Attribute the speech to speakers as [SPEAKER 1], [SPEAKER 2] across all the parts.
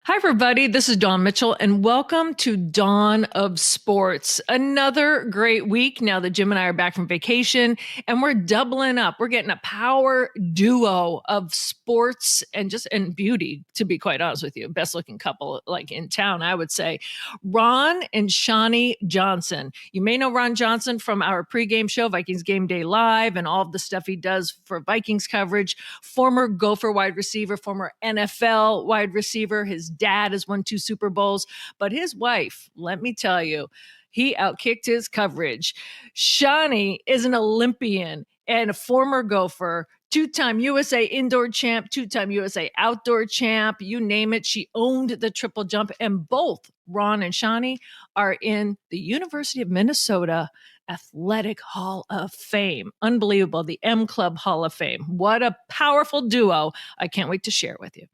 [SPEAKER 1] Hi, everybody. This is Dawn Mitchell, and welcome to Dawn of Sports. Another great week now that Jim and I are back from vacation, and we're doubling up. We're getting a power duo of sports and beauty, to be quite honest with you. Best looking couple like in town, I would say. Ron and Shani Johnson. You may know Ron Johnson from our pregame show, Vikings Game Day Live, and all of the stuff he does for Vikings coverage. Former Gopher wide receiver, former NFL wide receiver. His dad has won 2 Super Bowls, but his wife, let me tell you, he outkicked his coverage. Shani is an Olympian and a former Gopher, 2-time USA indoor champ, 2-time USA outdoor champ, you name it. She owned the triple jump, and both Ron and Shani are in the University of Minnesota Athletic Hall of Fame. Unbelievable. The M Club Hall of Fame. What a powerful duo. I can't wait to share with you.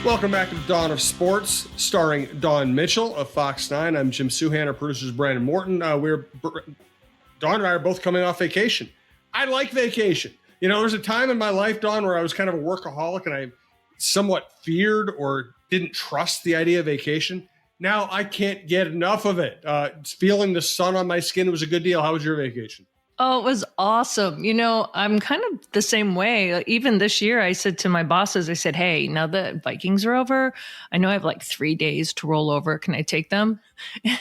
[SPEAKER 2] Welcome back to Dawn of Sports, starring Dawn Mitchell of Fox9. I'm Jim Souhan. Our producer's Brandon Morton. Dawn and I are both coming off vacation. I like vacation. You know, there's a time in my life, Dawn, where I was kind of a workaholic and I somewhat feared or didn't trust the idea of vacation. Now I can't get enough of it. Feeling the sun on my skin was a good deal. How was your vacation?
[SPEAKER 1] Oh, it was awesome. You know, I'm kind of the same way. Even this year, I said to my bosses, I said, hey, now that Vikings are over, I know I have like 3 days to roll over. Can I take them?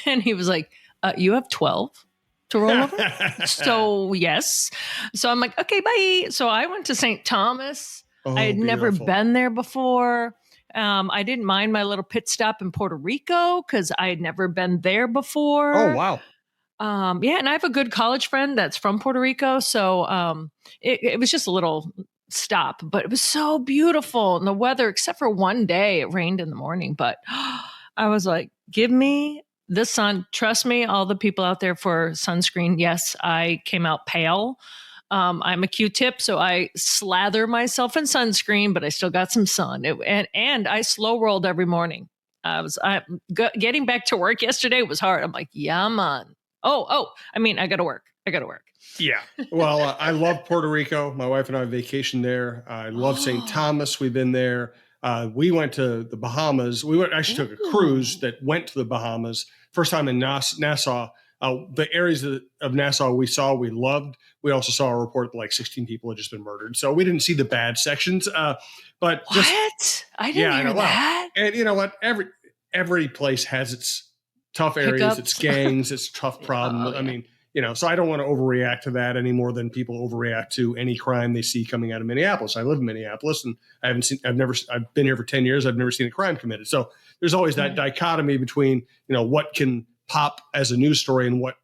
[SPEAKER 1] And he was like, you have 12 to roll over? So yes. So I'm like, okay, bye. So I went to St. Thomas. I had never been there before. I didn't mind my little pit stop in Puerto Rico because I had never been there before.
[SPEAKER 2] Oh, wow.
[SPEAKER 1] Yeah, and I have a good college friend that's from Puerto Rico, so it was just a little stop, but it was so beautiful. And the weather, except for one day, it rained in the morning, but I was like, give me the sun. Trust me, all the people out there for sunscreen. Yes, I came out pale. I'm a Q-tip, so I slather myself in sunscreen, but I still got some sun. And I slow rolled every morning. Getting back to work yesterday was hard. I'm like, yeah, man. I got to work.
[SPEAKER 2] Yeah. Well, I love Puerto Rico. My wife and I vacationed there. I love St. Thomas. We've been there. We went to the Bahamas. We actually took a cruise that went to the Bahamas. First time in Nassau. The areas of Nassau we loved. We also saw a report that like 16 people had just been murdered. So we didn't see the bad sections. But just,
[SPEAKER 1] what? I didn't hear that.
[SPEAKER 2] And you know what? Every place has its tough areas,
[SPEAKER 1] Hiccups.
[SPEAKER 2] It's gangs, it's tough problems.
[SPEAKER 1] Yeah.
[SPEAKER 2] I mean, you know, so I don't want to overreact to that any more than people overreact to any crime they see coming out of Minneapolis. I live in Minneapolis and I've been here for 10 years. I've never seen a crime committed. So there's always that dichotomy between, you know, what can pop as a news story and what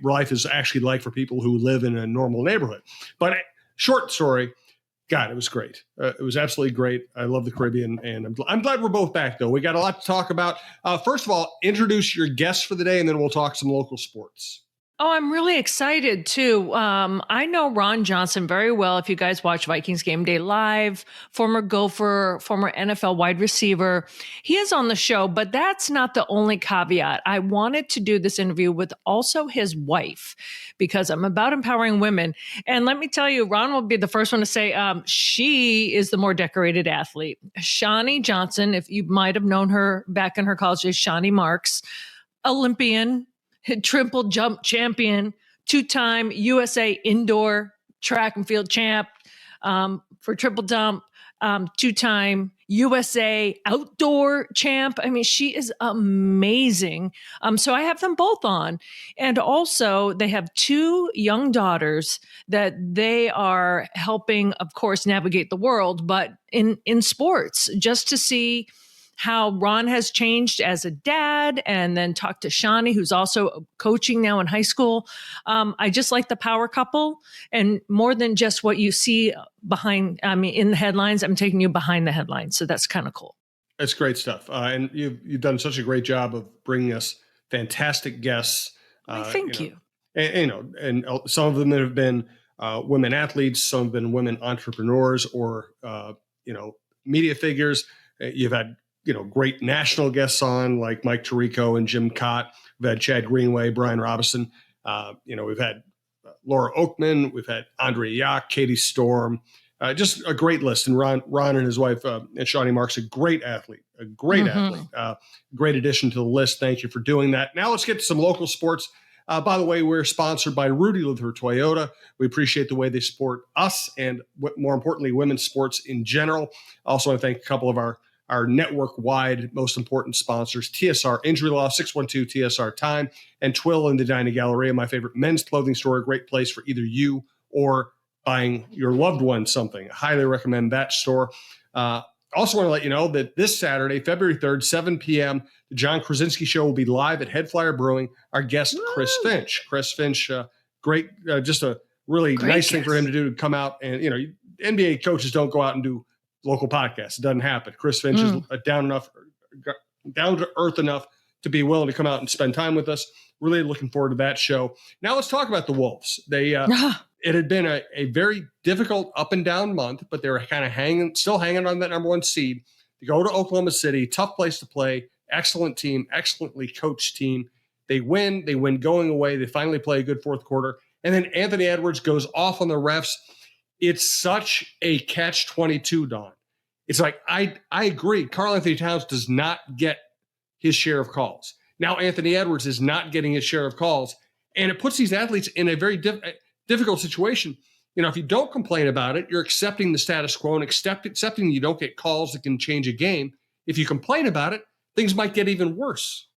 [SPEAKER 2] life is actually like for people who live in a normal neighborhood. But short story, God, it was great. It was absolutely great. I love the Caribbean, and I'm glad we're both back, though. We got a lot to talk about. First of all, introduce your guests for the day, and then we'll talk some local sports.
[SPEAKER 1] Oh, I'm really excited too. I know Ron Johnson very well. If you guys watch Vikings Game Day Live, former Gopher, former NFL wide receiver, he is on the show, but that's not the only caveat. I wanted to do this interview with also his wife because I'm about empowering women. And let me tell you, Ron will be the first one to say she is the more decorated athlete. Shani Johnson, if you might have known her back in her college days, Shani Marks, Olympian, triple jump champion, 2-time USA indoor track and field champ for triple jump, 2-time USA outdoor champ. I mean, she is amazing. So I have them both on. And also they have 2 young daughters that they are helping, of course, navigate the world, but in sports, just to see how Ron has changed as a dad, and then talk to Shani, who's also coaching now in high school. I just like the power couple, and more than just what you see in the headlines, I'm taking you behind the headlines. So that's kind of cool.
[SPEAKER 2] That's great stuff. And you've done such a great job of bringing us fantastic guests.
[SPEAKER 1] Thank you.
[SPEAKER 2] And some of them have been women athletes, some have been women entrepreneurs or, media figures. You've had great national guests on like Mike Tirico and Jim Cott, We've had Chad Greenway, Brian Robinson. We've had Laura Oakman. We've had Andre Yak, Katie Storm. Just a great list. And Ron and his wife, and Shani Marks, a great athlete. Great addition to the list. Thank you for doing that. Now let's get to some local sports. By the way, we're sponsored by Rudy Luther Toyota. We appreciate the way they support us and, more importantly, women's sports in general. I also want to thank a couple of our network-wide most important sponsors, TSR Injury Law, 612 TSR Time, and Twill in the Edina Galleria, my favorite men's clothing store, a great place for either you or buying your loved one something. I highly recommend that store. Also want to let you know that this Saturday, February 3rd, 7 p.m., the John Krasinski Show will be live at Head Flyer Brewing. Our guest, Chris Finch. Chris Finch, great, just a really nice thing for him to do, to come out. And, NBA coaches don't go out and do local podcasts. It doesn't happen. Chris Finch is down to earth enough to be willing to come out and spend time with us. Really looking forward to that show. Now let's talk about the Wolves. It had been a very difficult up and down month, but they were kind of still hanging on that number one seed. To go to Oklahoma City, tough place to play, excellent team, excellently coached team. They win going away. They finally play a good fourth quarter. And then Anthony Edwards goes off on the refs. It's such a catch-22, Dawn. It's like, I agree. Karl Anthony Towns does not get his share of calls. Now Anthony Edwards is not getting his share of calls. And it puts these athletes in a very difficult situation. If you don't complain about it, you're accepting the status quo and accepting you don't get calls that can change a game. If you complain about it, things might get even worse.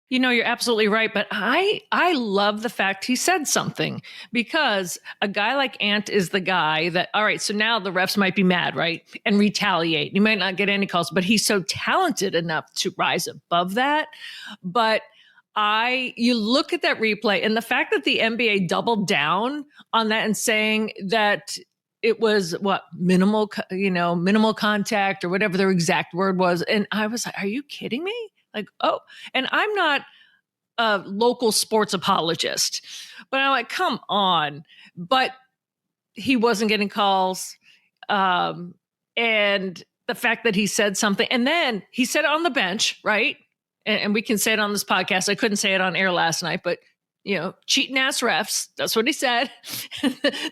[SPEAKER 1] You're absolutely right. But I love the fact he said something, because a guy like Ant is the guy that, all right, so now the refs might be mad, right? And retaliate. You might not get any calls, but he's so talented enough to rise above that. But you look at that replay, and the fact that the NBA doubled down on that and saying that it was minimal contact or whatever their exact word was. And I was like, are you kidding me? Like, oh, and I'm not a local sports apologist, but I'm like, come on. But he wasn't getting calls. And the fact that he said something, and then he said it on the bench, right? And we can say it on this podcast. I couldn't say it on air last night, but cheating ass refs. That's what he said.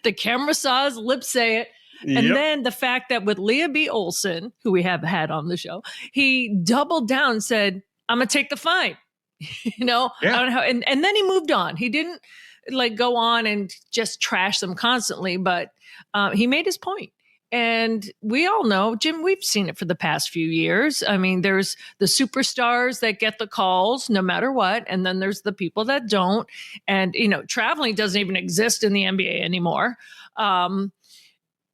[SPEAKER 1] The camera saw his lips say it. And then the fact that with Leah B. Olson, who we have had on the show, he doubled down and said, I'm going to take the fine. I don't know how. And then he moved on. He didn't go on and just trash them constantly, but he made his point. And we all know, Jim, we've seen it for the past few years. I mean, there's the superstars that get the calls no matter what. And then there's the people that don't. And, traveling doesn't even exist in the NBA anymore.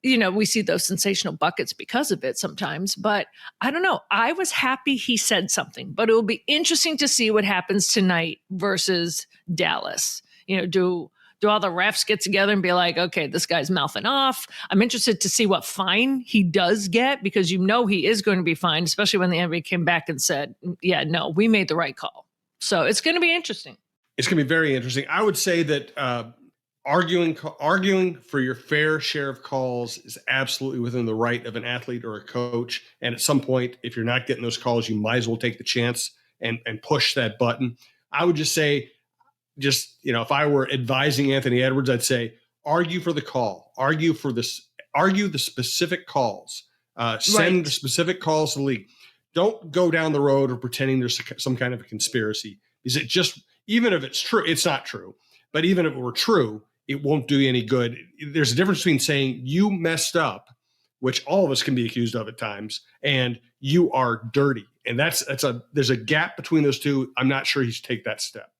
[SPEAKER 1] We see those sensational buckets because of it sometimes. But I don't know. I was happy he said something. But it will be interesting to see what happens tonight versus Dallas. Do all the refs get together and be like, okay, this guy's mouthing off? I'm interested to see what fine he does get, because he is going to be fined, especially when the NBA came back and said, yeah, no, we made the right call. So it's going to be interesting.
[SPEAKER 2] It's going to be very interesting. I would say that arguing for your fair share of calls is absolutely within the right of an athlete or a coach. And at some point, if you're not getting those calls, you might as well take the chance and push that button. I would just say, if I were advising Anthony Edwards, I'd say, argue for the call, argue the specific calls, send the specific calls to the league. Don't go down the road of pretending there's some kind of a conspiracy. Is it just, even if it's true, it's not true, but even if it were true, it won't do you any good. There's a difference between saying you messed up, which all of us can be accused of at times, and you are dirty. And there's a gap between those two. I'm not sure he should take that step.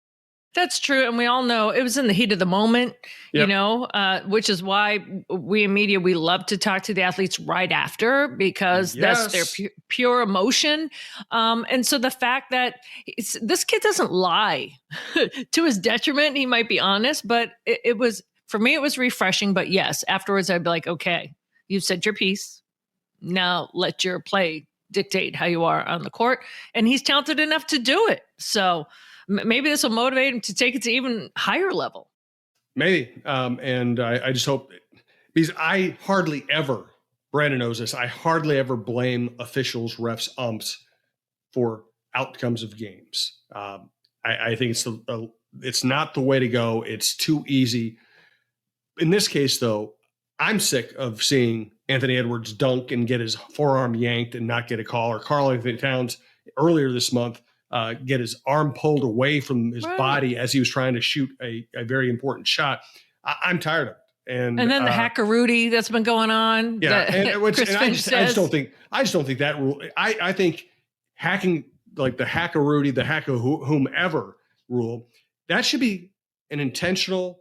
[SPEAKER 1] That's true. And we all know it was in the heat of the moment, which is why we in media, we love to talk to the athletes right after, because that's their pure emotion. And so the fact that this kid doesn't lie to his detriment, he might be honest, but it was, for me, it was refreshing. But yes, afterwards, I'd be like, okay, you've said your piece. Now let your play dictate how you are on the court. And he's talented enough to do it. So maybe this will motivate him to take it to even higher level.
[SPEAKER 2] Maybe. And I just hope, because I hardly ever, Brandon knows this, I hardly ever blame officials, refs, umps for outcomes of games. I think it's not the way to go. It's too easy. In this case, though, I'm sick of seeing Anthony Edwards dunk and get his forearm yanked and not get a call, or Karl Anthony Towns earlier this month get his arm pulled away from his body as he was trying to shoot a very important shot. I'm tired of it. And
[SPEAKER 1] then the hackarooty that's been going on.
[SPEAKER 2] Yeah, I just don't think that rule. I think hacking, like the hackarooty, the hack of whomever rule, that should be an intentional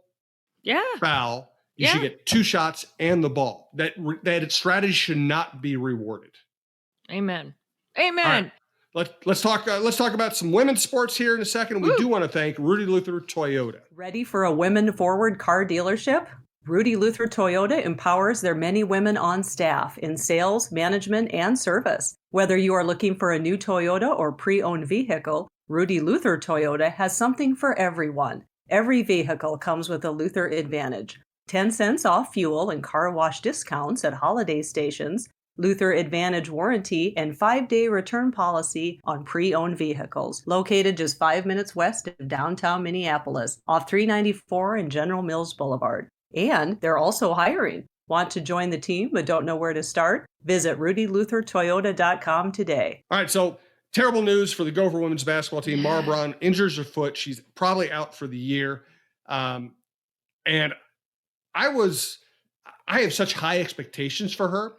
[SPEAKER 2] foul. You should get 2 shots and the ball. That strategy should not be rewarded.
[SPEAKER 1] Amen.
[SPEAKER 2] Right. Let's talk about some women's sports here in a second. We do want to thank Rudy Luther Toyota.
[SPEAKER 3] Ready for a women-forward car dealership? Rudy Luther Toyota empowers their many women on staff in sales, management, and service. Whether you are looking for a new Toyota or pre-owned vehicle, Rudy Luther Toyota has something for everyone. Every vehicle comes with a Luther Advantage. 10 cents off fuel and car wash discounts at holiday stations, Luther Advantage warranty, and 5-day return policy on pre-owned vehicles. Located just 5 minutes west of downtown Minneapolis, off 394 and General Mills Boulevard. And they're also hiring. Want to join the team but don't know where to start? Visit rudyluthertoyota.com today.
[SPEAKER 2] All right, so terrible news for the Gopher women's basketball team. Mara Braun injures her foot. She's probably out for the year. And I have such high expectations for her.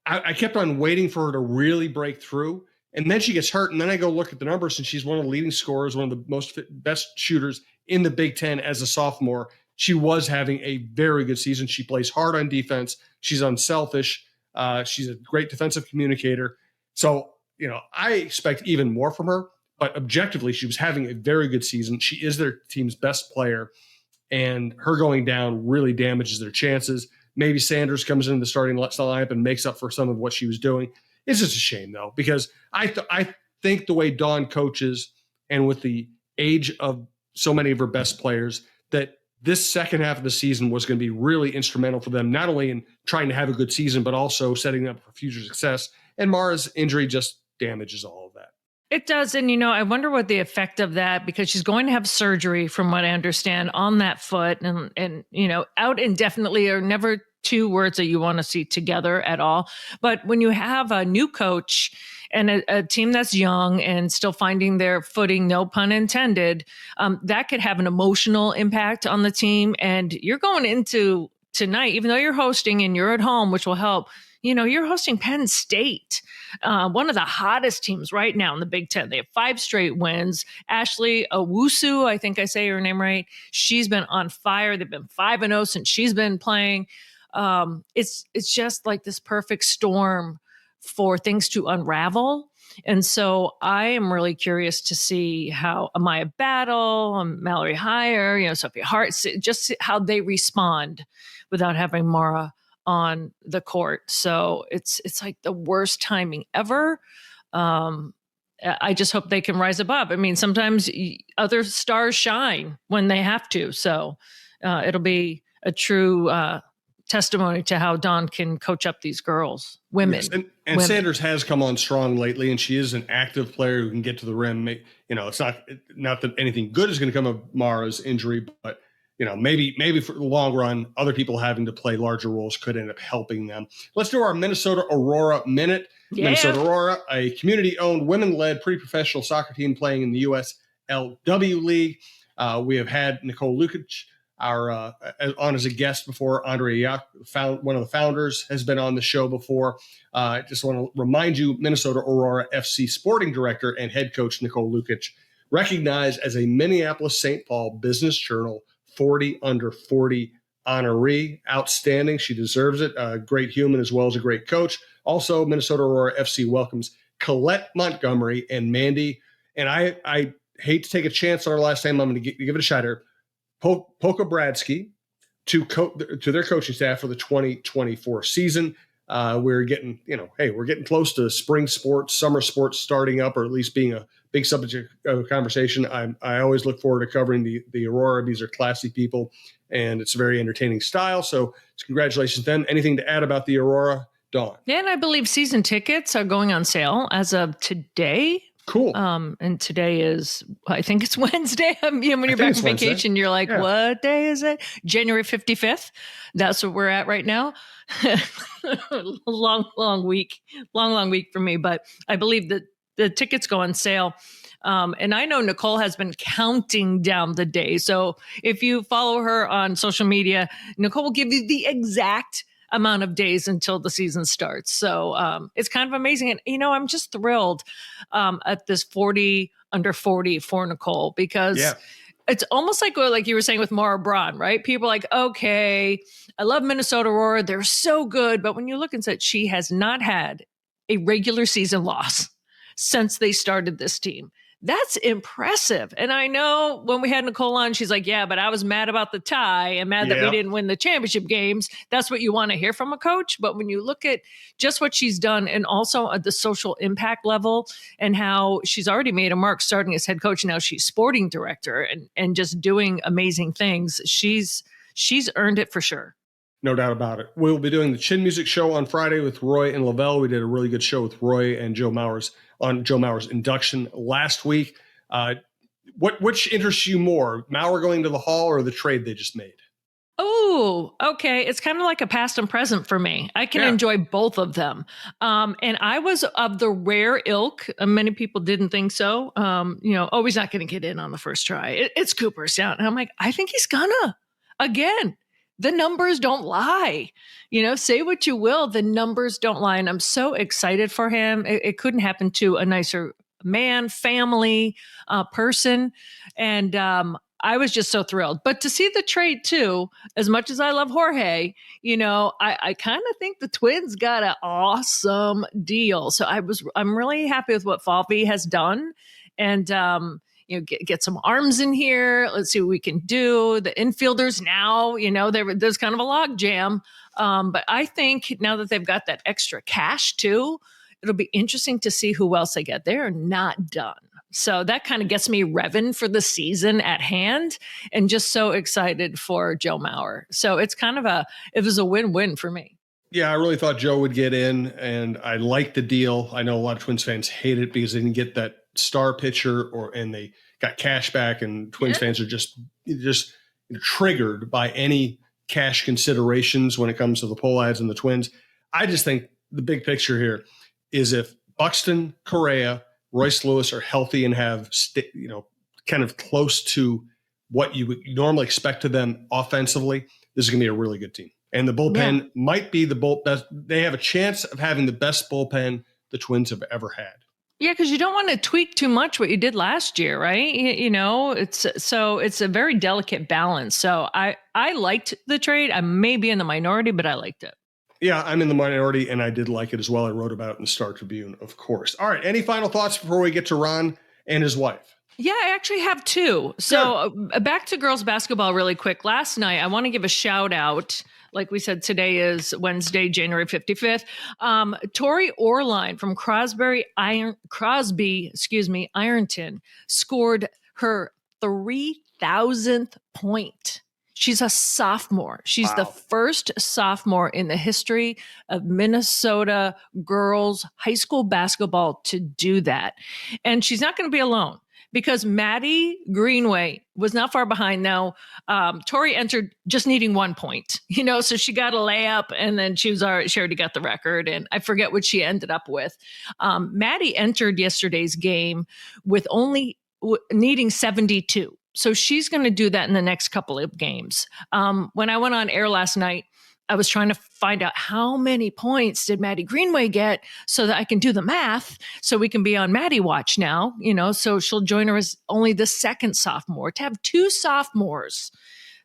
[SPEAKER 2] I kept on waiting for her to really break through. And then she gets hurt. And then I go look at the numbers, and she's one of the leading scorers, one of the best shooters in the Big Ten as a sophomore. She was having a very good season. She plays hard on defense. She's unselfish. She's a great defensive communicator. So, I expect even more from her. But objectively, she was having a very good season. She is their team's best player. And her going down really damages their chances. Maybe Sanders comes into the starting lineup and makes up for some of what she was doing. It's just a shame, though, because I think the way Dawn coaches and with the age of so many of her best players, that this second half of the season was going to be really instrumental for them, not only in trying to have a good season, but also setting up for future success. And Mara's injury just damages all of that.
[SPEAKER 1] It does. And, I wonder what the effect of that, because she's going to have surgery, from what I understand, on that foot, and out indefinitely are never 2 words that you want to see together at all. But when you have a new coach and a team that's young and still finding their footing, no pun intended, that could have an emotional impact on the team. And you're going into tonight, even though you're hosting and you're at home, which will help, you're hosting Penn State, one of the hottest teams right now in the Big Ten. They have 5 straight wins. Ashley Owusu, I think I say her name right. She's been on fire. They've been 5-0 since she's been playing. It's just like this perfect storm for things to unravel. And so I am really curious to see how Amaya Battle, Mallory Heyer, Sophia Hart, just how they respond without having Mara on the court. So it's like the worst timing ever. I just hope they can rise above. I mean, sometimes other stars shine when they have to. So it'll be a true testimony to how Dawn can coach up these girls, women. Yes,
[SPEAKER 2] and Sanders has come on strong lately, and she is an active player who can get to the rim. It's not that anything good is going to come of Mara's injury, but maybe for the long run, other people having to play larger roles could end up helping them. Let's do our Minnesota Aurora Minute. Yeah. Minnesota Aurora, a community-owned, women-led, pretty professional soccer team playing in the USLW League. We have had Nicole Lukic on as a guest before. Andrea Yak, one of the founders, has been on the show before. I just want to remind you, Minnesota Aurora FC sporting director and head coach Nicole Lukic, recognized as a Minneapolis-St. Paul Business Journal 40 under 40 honoree. Outstanding. She deserves it. A great human as well as a great coach. Also, Minnesota Aurora FC welcomes Colette Montgomery and Mandy. And I hate to take a chance on her last name. I'm going to give it a shot here. Polka Bradsky to their coaching staff for the 2024 season. We're getting close to spring sports, summer sports starting up, or at least being a big subject of conversation. I always look forward to covering the Aurora. These are classy people, and it's a very entertaining style. So congratulations to them. Anything to add about the Aurora, Dawn?
[SPEAKER 1] Yeah, and I believe season tickets are going on sale as of today.
[SPEAKER 2] Cool.
[SPEAKER 1] And today is, I think it's Wednesday. When you're back from vacation, you're like, what day is it? January 55th. That's what we're at right now. long week for me, but I believe that the tickets go on sale. And I know Nicole has been counting down the days. So if you follow her on social media, Nicole will give you the exact amount of days until the season starts. So it's kind of amazing. And, I'm just thrilled at this 40 under 40 for Nicole, because it's almost like you were saying with Maura Braun, right? People are like, okay, I love Minnesota Aurora. They're so good. But when you look and say she has not had a regular season loss since they started this team. That's impressive. And I know when we had Nicole on, she's like, yeah, but I was mad about the tie and mad that we didn't win the championship games. That's what you want to hear from a coach. But when you look at just what she's done, and also at the social impact level, and how she's already made a mark starting as head coach, now she's sporting director and just doing amazing things, she's earned it for sure.
[SPEAKER 2] No doubt about it. We'll be doing the Chin Music Show on Friday with Roy and Lavelle. We did a really good show with Roy and Joe Mauer's on Joe Mauer's induction last week. Which interests you more, Mauer going to the Hall or the trade they just made?
[SPEAKER 1] Oh, okay. It's kind of like a past and present for me. I can enjoy both of them. And I was of the rare ilk. Many people didn't think so. He's not going to get in on the first try. It's Cooperstown. And I'm like, I think he's gonna. Again, the numbers don't lie. Say what you will, the numbers don't lie. And I'm so excited for him. It couldn't happen to a nicer man, family, person. And I was just so thrilled. But to see the trade too, as much as I love Jorge, I kind of think the Twins got an awesome deal. So I'm really happy with what Falvey has done. And get some arms in here. Let's see what we can do. The infielders now, there's kind of a log jam. But I think now that they've got that extra cash too, it'll be interesting to see who else they get. They're not done. So that kind of gets me revving for the season at hand, and just so excited for Joe Mauer. So it's it was a win-win for me.
[SPEAKER 2] Yeah, I really thought Joe would get in, and I liked the deal. I know a lot of Twins fans hate it because they didn't get that star pitcher, and they got cash back, and Twins fans are just triggered by any cash considerations when it comes to the poll ads and the Twins. I just think the big picture here is if Buxton, Correa, Royce Lewis are healthy and have kind of close to what you would normally expect of them offensively, this is going to be a really good team. And the bullpen might be the best. They have a chance of having the best bullpen the Twins have ever had.
[SPEAKER 1] Yeah, because you don't want to tweak too much what you did last year, right? It's a very delicate balance. So I liked the trade. I may be in the minority, but I liked it.
[SPEAKER 2] Yeah, I'm in the minority, and I did like it as well. I wrote about it in the Star Tribune, of course. All right, any final thoughts before we get to Ron and his wife?
[SPEAKER 1] Yeah, I actually have two. So back to girls basketball really quick. Last night, I want to give a shout out. Like we said, today is Wednesday, January 55th. Tori Orline from Ironton scored her 3,000th point. She's a sophomore. She's the first sophomore in the history of Minnesota girls high school basketball to do that. And she's not going to be alone, because Maddie Greenway was not far behind. Now, Tori entered just needing 1 point, so she got a layup, and then she already got the record, and I forget what she ended up with. Maddie entered yesterday's game with only needing 72. So she's going to do that in the next couple of games. When I went on air last night, I was trying to find out how many points did Maddie Greenway get so that I can do the math so we can be on Maddie watch now, so she'll join her as only the second sophomore. To have two sophomores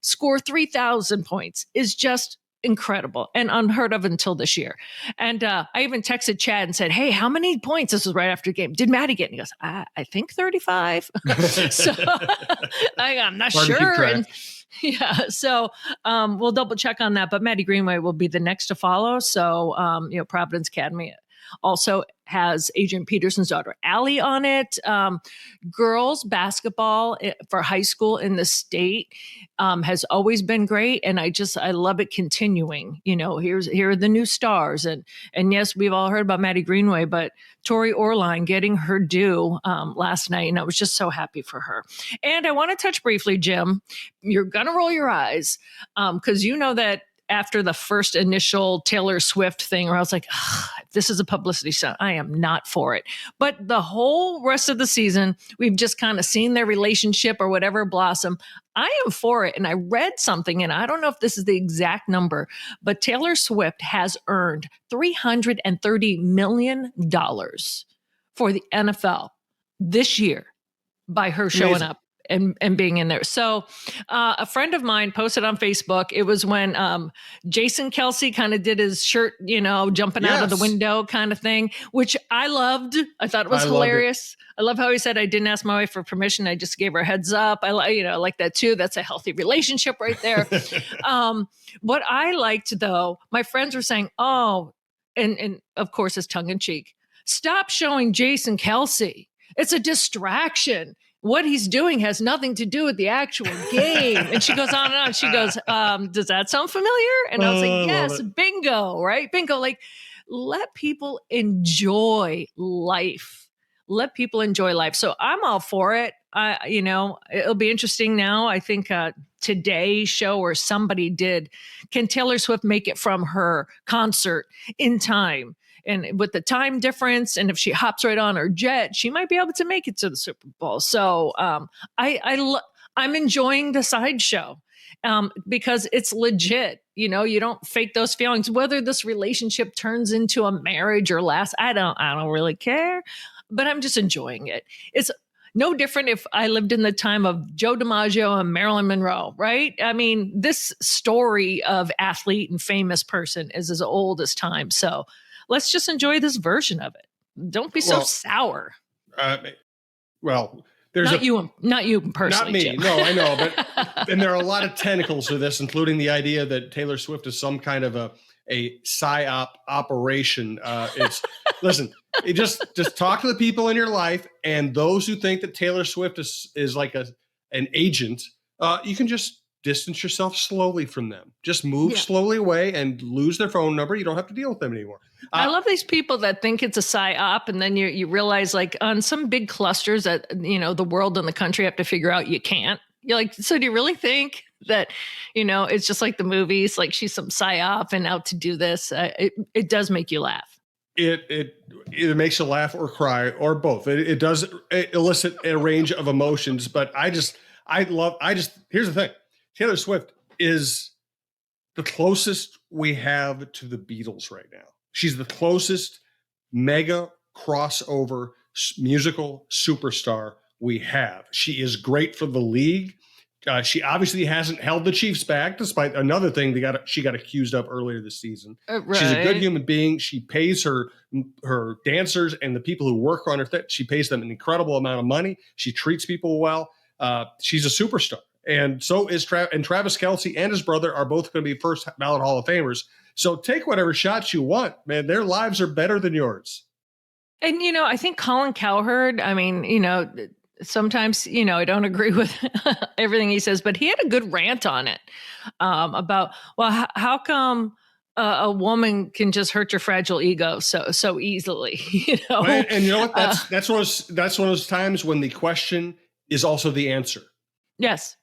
[SPEAKER 1] score 3,000 points is just incredible and unheard of until this year. And I even texted Chad and said, hey, how many points? This was right after the game. Did Maddie get? And he goes, I think 35. So I'm not sure. And so we'll double check on that. But Maddie Greenway will be the next to follow. So, Providence Academy also has Adrian Peterson's daughter, Allie, on it. Girls basketball for high school in the state has always been great. And I love it continuing. Here are the new stars. And yes, we've all heard about Maddie Greenway, but Tori Orline getting her due last night. And I was just so happy for her. And I want to touch briefly, Jim, you're going to roll your eyes because you know that after the first initial Taylor Swift thing, where I was like, this is a publicity stunt. I am not for it. But the whole rest of the season, we've just kind of seen their relationship or whatever blossom. I am for it. And I read something, and I don't know if this is the exact number, but Taylor Swift has earned $330 million for the NFL this year by her showing up and being in there. So a friend of mine posted on Facebook, it was when Jason Kelsey kind of did his shirt, jumping out of the window kind of thing, which I loved. I thought it was hilarious. I love how he said, I didn't ask my wife for permission. I just gave her a heads up. I like that too. That's a healthy relationship right there. What I liked though, my friends were saying, and of course it's tongue in cheek, stop showing Jason Kelsey. It's a distraction. What he's doing has nothing to do with the actual game. And she goes on and on. She goes, does that sound familiar? And I was like, yes, bingo, right? Bingo. Like, let people enjoy life. Let people enjoy life. So I'm all for it. It'll be interesting now. I think today's show or somebody did, can Taylor Swift make it from her concert in time? And with the time difference, and if she hops right on her jet, she might be able to make it to the Super Bowl. So I'm enjoying the sideshow because it's legit. You don't fake those feelings. Whether this relationship turns into a marriage or lasts, I don't really care. But I'm just enjoying it. It's no different if I lived in the time of Joe DiMaggio and Marilyn Monroe, right? I mean, this story of athlete and famous person is as old as time. So let's just enjoy this version of it. Don't be so sour.
[SPEAKER 2] There's
[SPEAKER 1] not you personally,
[SPEAKER 2] not me.
[SPEAKER 1] Jim.
[SPEAKER 2] No, I know, but and there are a lot of tentacles to this, including the idea that Taylor Swift is some kind of a psyop operation. Listen, just talk to the people in your life, and those who think that Taylor Swift is like an agent. You can just distance yourself slowly from them. Just move slowly away and lose their phone number. You don't have to deal with them anymore.
[SPEAKER 1] I love these people that think it's a psyop, and then you realize, like, on some big clusters that the world and the country have to figure out, you can't. You're like, so do you really think that it's just like the movies, like she's some psyop and out to do this? It does make you laugh.
[SPEAKER 2] It either makes you laugh or cry or both. It does elicit a range of emotions. But here's the thing. Taylor Swift is the closest we have to the Beatles right now. She's the closest mega crossover musical superstar we have. She is great for the league. She obviously hasn't held the Chiefs back, despite another thing she got accused of earlier this season. Right. She's a good human being. She pays her dancers and the people who work on her. She pays them an incredible amount of money. She treats people well. She's a superstar. And so is Travis Kelce and his brother are both going to be first ballot Hall of Famers. So take whatever shots you want, man. Their lives are better than yours. And,
[SPEAKER 1] I think Colin Cowherd, sometimes, I don't agree with everything he says, but he had a good rant on it about, well, how come a woman can just hurt your fragile ego so easily,
[SPEAKER 2] And you know what? That's one of those times when the question is also the answer.
[SPEAKER 1] Yes.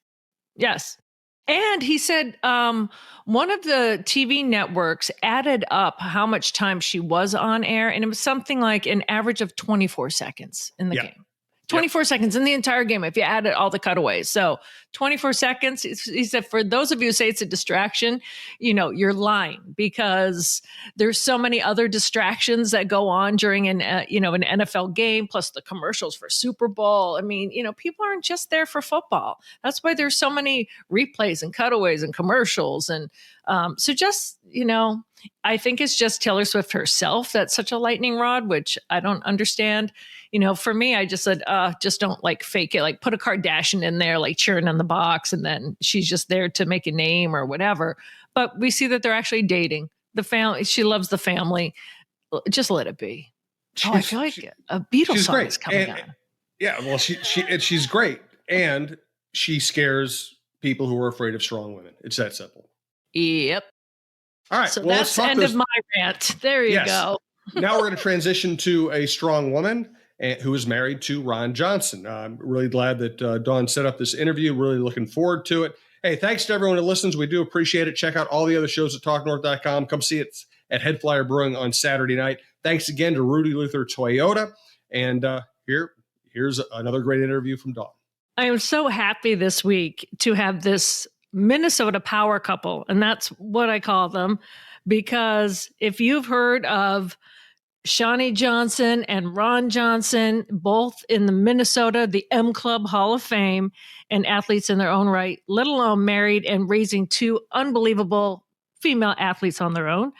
[SPEAKER 1] And he said one of the TV networks added up how much time she was on air, and it was something like an average of 24 seconds in the game. 24 seconds in the entire game if you added all the cutaways. So 24 seconds, he said, for those of you who say it's a distraction, you're lying, because there's so many other distractions that go on during an NFL game, plus the commercials for Super Bowl. I mean, people aren't just there for football. That's why there's so many replays and cutaways and commercials. And so just, I think it's just Taylor Swift herself that's such a lightning rod, which I don't understand. For me, I just said, just don't fake it. Put a Kardashian in there, cheering on the box, and then she's just there to make a name or whatever. But we see that they're actually dating. The family, she loves the family. Just let it be. I feel like a Beatles
[SPEAKER 2] she's
[SPEAKER 1] song
[SPEAKER 2] great.
[SPEAKER 1] is coming
[SPEAKER 2] And,
[SPEAKER 1] on.
[SPEAKER 2] yeah, well, she's great, and she scares people who are afraid of strong women. It's that simple.
[SPEAKER 1] Yep.
[SPEAKER 2] All right.
[SPEAKER 1] So
[SPEAKER 2] Well, let's
[SPEAKER 1] that's
[SPEAKER 2] talk
[SPEAKER 1] the end
[SPEAKER 2] those.
[SPEAKER 1] of my rant. There you
[SPEAKER 2] Yes.
[SPEAKER 1] go.
[SPEAKER 2] Now we're going to transition to a strong woman who is married to Ron Johnson. I'm really glad that Dawn set up this interview. Really looking forward to it. Hey, thanks to everyone who listens. We do appreciate it. Check out all the other shows at talknorth.com. Come see it at Head Flyer Brewing on Saturday night. Thanks again to Rudy Luther Toyota. And here's another great interview from Dawn.
[SPEAKER 1] I am so happy this week to have this Minnesota power couple, and that's what I call them, because if you've heard of Shani Johnson and Ron Johnson, both in the Minnesota, the M Club Hall of Fame, and athletes in their own right, let alone married and raising two unbelievable female athletes on their own,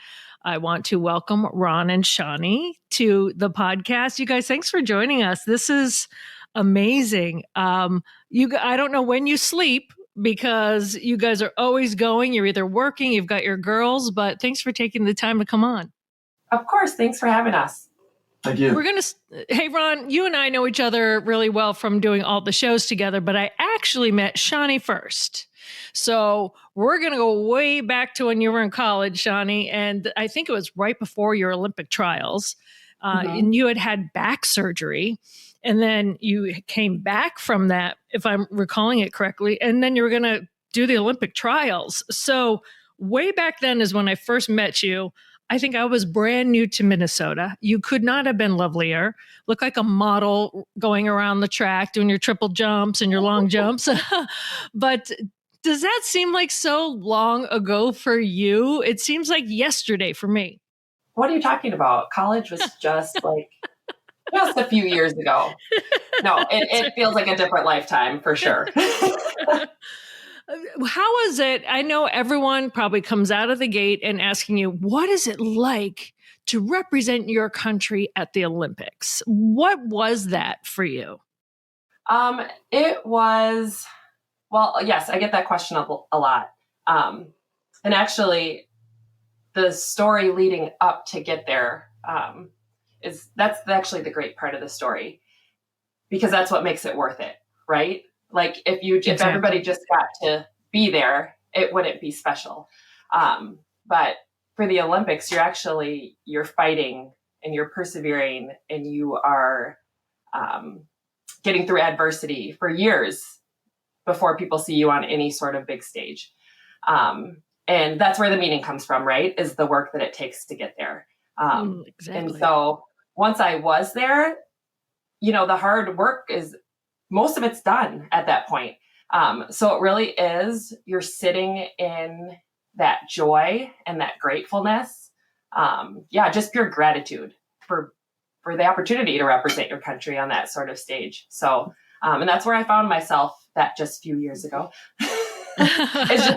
[SPEAKER 1] I want to welcome Ron and Shani to the podcast. You guys, thanks for joining us. This is amazing. I don't know when you sleep because you guys are always going. You're either working, you've got your girls, but thanks for taking the time to come on.
[SPEAKER 4] Of course. Thanks for having us.
[SPEAKER 5] Thank you.
[SPEAKER 1] Hey, Ron, you and I know each other really well from doing all the shows together, but I actually met Shani first. So we're going to go way back to when you were in college, Shani. And I think it was right before your Olympic trials. And you had back surgery. And then you came back from that, if I'm recalling it correctly. And then you were going to do the Olympic trials. So way back then is when I first met you. I think I was brand new to Minnesota. You could not have been lovelier. Look like a model going around the track, doing your triple jumps and your long jumps. But does that seem like so long ago for you? It seems like yesterday for me.
[SPEAKER 4] What are you talking about? College was just just a few years ago. No, it feels like a different lifetime for sure.
[SPEAKER 1] How is it? I know everyone probably comes out of the gate and asking you, what is it like to represent your country at the Olympics? What was that for you?
[SPEAKER 4] It was, well, yes, I get that question a lot. And actually, the story leading up to get there that's actually the great part of the story, because that's what makes it worth it, right? Like if everybody just got to be there, it wouldn't be special. But for the Olympics, you're fighting and you're persevering and you are getting through adversity for years before people see you on any sort of big stage. And that's where the meaning comes from, right? Is the work that it takes to get there.
[SPEAKER 1] Exactly.
[SPEAKER 4] And so once I was there, the hard work most of it's done at that point. So it really is, you're sitting in that joy and that gratefulness. Just pure gratitude for the opportunity to represent your country on that sort of stage. So, and that's where I found myself that just a few years ago. It's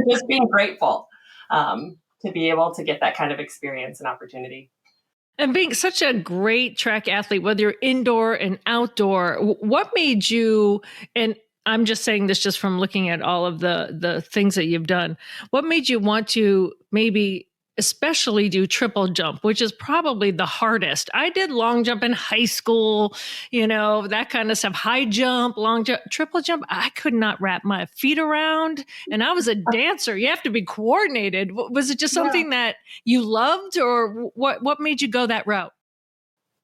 [SPEAKER 4] just being grateful to be able to get that kind of experience and opportunity.
[SPEAKER 1] And being such a great track athlete, whether you're indoor and outdoor, what made you, and I'm just saying this just from looking at all of the things that you've done, what made you want to maybe especially do triple jump, which is probably the hardest? I did long jump in high school, that kind of stuff, high jump, long jump, triple jump. I could not wrap my feet around, and I was a dancer. You have to be coordinated. Was it just something that you loved, or what made you go that route?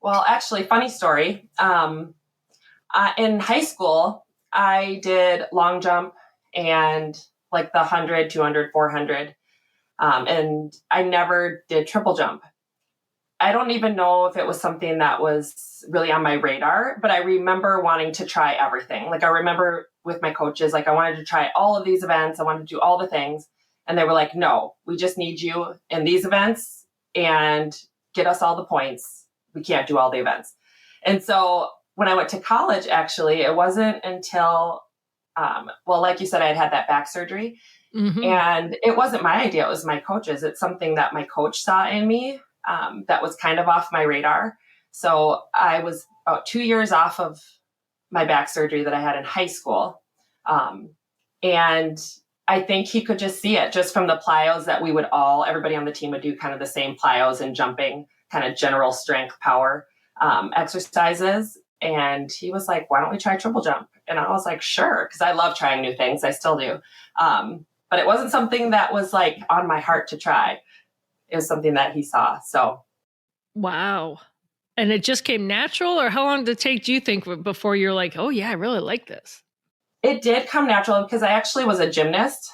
[SPEAKER 4] Well, actually, funny story. In high school, I did long jump and like the 100, 200, 400. And I never did triple jump. I don't even know if it was something that was really on my radar, but I remember wanting to try everything. Like I remember with my coaches, I wanted to try all of these events. I wanted to do all the things. And they were like, no, we just need you in these events and get us all the points. We can't do all the events. And so when I went to college, actually, it wasn't until, like you said, I had that back surgery. Mm-hmm. And it wasn't my idea. It was my coach's. It's something that my coach saw in me that was kind of off my radar. So I was about 2 years off of my back surgery that I had in high school. And I think he could just see it just from the plyos that everybody on the team would do kind of the same plyos and jumping kind of general strength power exercises. And he was like, why don't we try triple jump? And I was like, sure, because I love trying new things. I still do. But it wasn't something that was like on my heart to try. It was something that he saw. So.
[SPEAKER 1] Wow. And it just came natural, or how long did it take, do you think, before you're like, oh yeah, I really like this?
[SPEAKER 4] It did come natural because I actually was a gymnast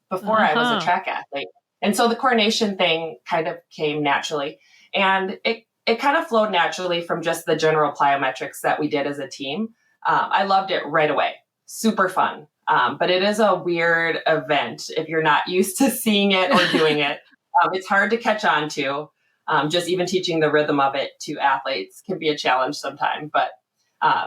[SPEAKER 4] before I was a track athlete. And so the coordination thing kind of came naturally. And it kind of flowed naturally from just the general plyometrics that we did as a team. I loved it right away. Super fun. But it is a weird event if you're not used to seeing it or doing it. It's hard to catch on to. Just even teaching the rhythm of it to athletes can be a challenge sometimes. But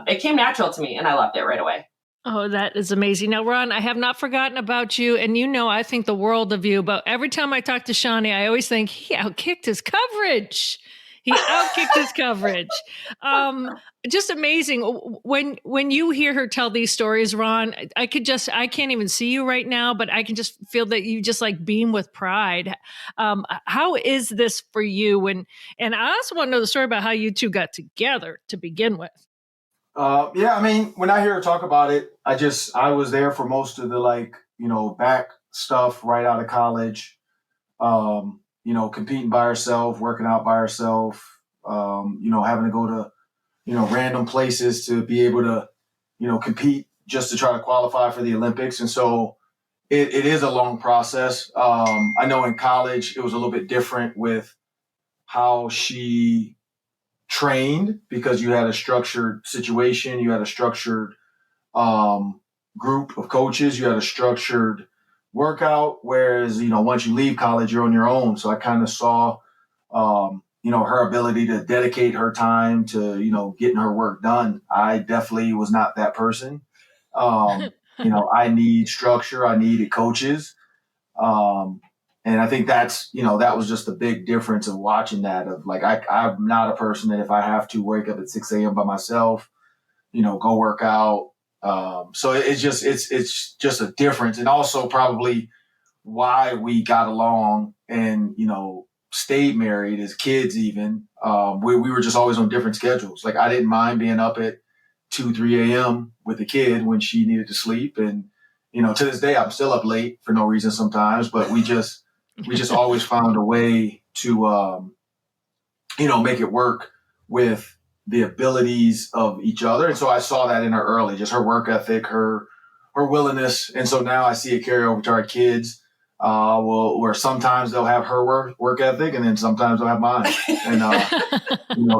[SPEAKER 4] it came natural to me and I loved it right away.
[SPEAKER 1] Oh, that is amazing. Now, Ron, I have not forgotten about you. And I think the world of you. But every time I talk to Shani, I always think he outkicked his coverage. Just amazing. When you hear her tell these stories, Ron, I can't even see you right now, but I can just feel that you just like beam with pride. How is this for you? And I also want to know the story about how you two got together to begin with.
[SPEAKER 5] Yeah, I mean, when I hear her talk about it, I was there for most of the back stuff right out of college. Competing by herself, working out by herself, having to go to, random places to be able to, compete just to try to qualify for the Olympics. And so it is a long process. I know in college, it was a little bit different with how she trained because you had a structured situation, you had a structured group of coaches, you had a structured workout, whereas once you leave college, you're on your own. So I kind of saw her ability to dedicate her time to getting her work done. I definitely was not that person. I need structure, I needed coaches. And I think that was just a big difference of watching that, of like, I'm not a person that if I have to wake up at 6 a.m. by myself, go work out. So it's just a difference. And also probably why we got along and, stayed married as kids even. We were just always on different schedules. Like I didn't mind being up at 2, 3 a.m. with the kid when she needed to sleep. And, to this day, I'm still up late for no reason sometimes, but we just always found a way to, make it work with the abilities of each other. And so I saw that in her early, just her work ethic, her willingness. And so now I see it carry over to our kids, where sometimes they'll have her work ethic and then sometimes they'll have mine. And,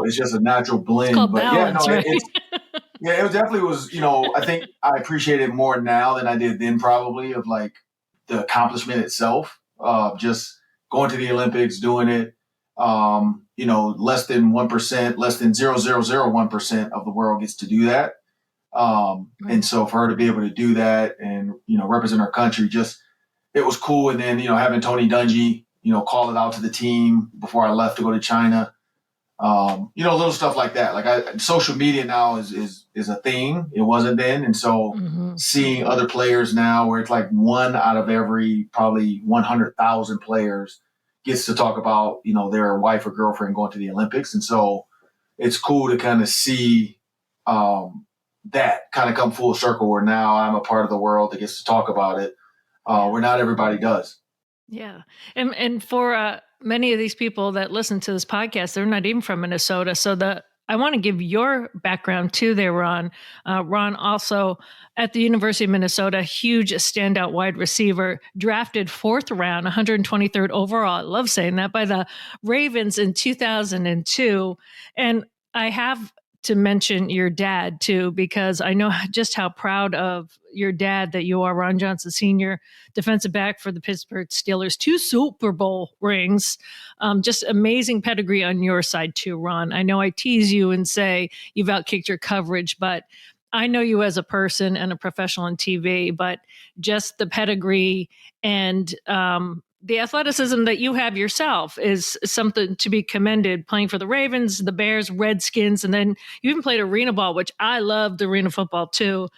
[SPEAKER 5] it's just a natural blend. But
[SPEAKER 1] balance, right?
[SPEAKER 5] It definitely was, I think I appreciate it more now than I did then, probably, of like the accomplishment itself, just going to the Olympics, doing it. Less than 1%, less than 0.0001% of the world gets to do that. Right. And so for her to be able to do that and, represent our country, it was cool. And then, having Tony Dungy, call it out to the team before I left to go to China. Little stuff like that. Like social media now is a thing. It wasn't then. And so seeing other players now where it's like one out of every probably 100,000 players gets to talk about, their wife or girlfriend going to the Olympics. And so it's cool to kind of see that kind of come full circle where now I'm a part of the world that gets to talk about it, where not everybody does.
[SPEAKER 1] Yeah. And for many of these people that listen to this podcast, they're not even from Minnesota. So I want to give your background too there, Ron. Ron also at the University of Minnesota, huge standout wide receiver, drafted 4th round, 123rd overall. I love saying that, by the Ravens in 2002. And I have to mention your dad too, because I know just how proud of your dad that you are, Ron Johnson Sr., defensive back for the Pittsburgh Steelers, 2 Super Bowl rings. Just amazing pedigree on your side too, Ron. I know I tease you and say you've outkicked your coverage, but I know you as a person and a professional on TV, but just the pedigree and the athleticism that you have yourself is something to be commended, playing for the Ravens, the Bears, Redskins, and then you even played arena ball, which I loved arena football too.